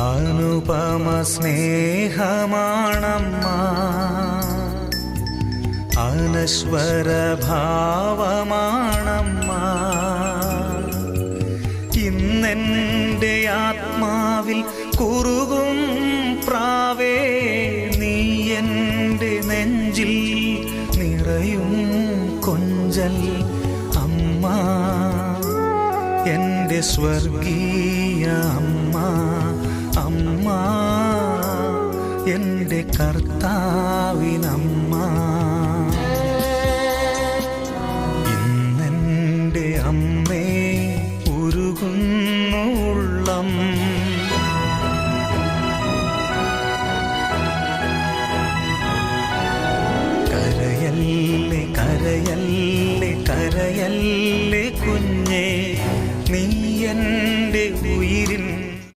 അനുപമ സ്നേഹമാണമ്മ, അനശ്വര ഭാവമാണമ്മ. ഇന്നെൻ്റെ ആത്മാവിൽ കുറുകും പ്രാവേ, നീ എൻ്റെ നെഞ്ചിൽ നിറയും കൊഞ്ചൽ അമ്മ, എൻ്റെ സ്വർഗീയ അമ്മ. അമ്മ എൻ്റെ കർത്താവിനമ്മ.